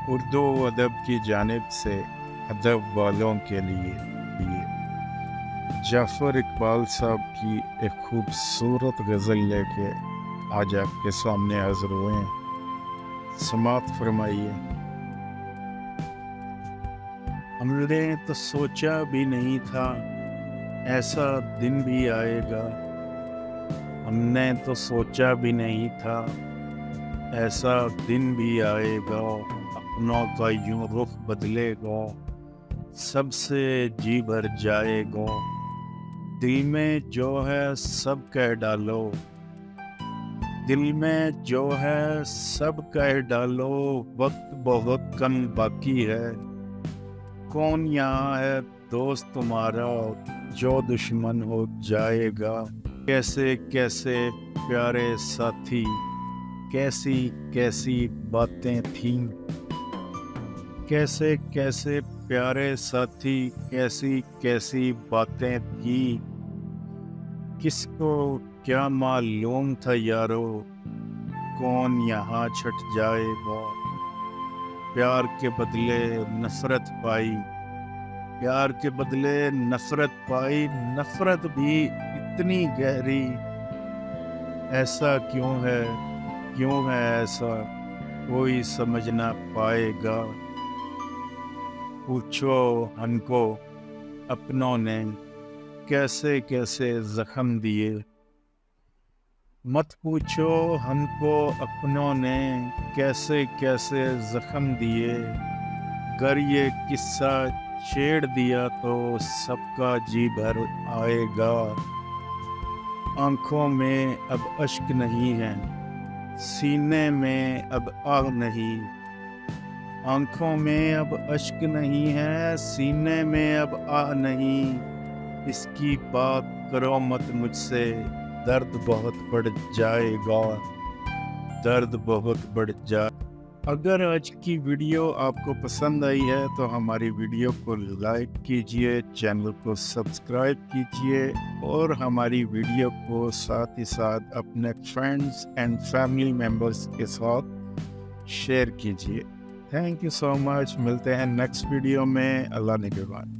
उर्दू अदब की जानिब से अदब वालों के लिए जाफ़र इकबाल साहब की एक खूबसूरत गज़ल लेके आज आपके सामने हाज़िर हुए हैं। समात फरमाइए। हमने तो सोचा भी नहीं था ऐसा दिन भी आएगा। हमने तो सोचा भी नहीं था ऐसा दिन भी आएगा। अपनों का यूं रुख बदलेगा, सबसे जी भर जाएगा। दिल में जो है सब कह डालो, दिल में जो है सब कह डालो। वक्त बहुत कम बाकी है, कौन यहाँ है दोस्त तुम्हारा जो दुश्मन हो जाएगा। कैसे कैसे प्यारे साथी, कैसी कैसी बातें थीं। कैसे कैसे प्यारे साथी, कैसी कैसी बातें थी। किसको क्या मालूम था यारो, कौन यहाँ छट जाएगा। प्यार के बदले नफरत पाई, प्यार के बदले नफरत पाई। नफरत भी इतनी गहरी, ऐसा क्यों है, क्यों है ऐसा, कोई समझ ना पाएगा। पूछो हमको अपनों ने कैसे कैसे जख्म दिए। मत पूछो हमको अपनों ने कैसे कैसे जख्म दिए। गर ये किस्सा छेड़ दिया तो सबका जी भर आएगा। आंखों में अब अश्क नहीं है, सीने में अब आग नहीं। आंखों में अब अश्क नहीं है, सीने में अब आह नहीं। इसकी बात करो मत मुझसे, दर्द बहुत बढ़ जाएगा, दर्द बहुत बढ़ जाए। अगर आज की वीडियो आपको पसंद आई है तो हमारी वीडियो को लाइक कीजिए, चैनल को सब्सक्राइब कीजिए और हमारी वीडियो को साथ ही साथ अपने फ्रेंड्स एंड फैमिली मेम्बर्स के साथ शेयर कीजिए। Thank you so much. मिलते हैं नेक्स्ट वीडियो में। अल्लाह निगहबान।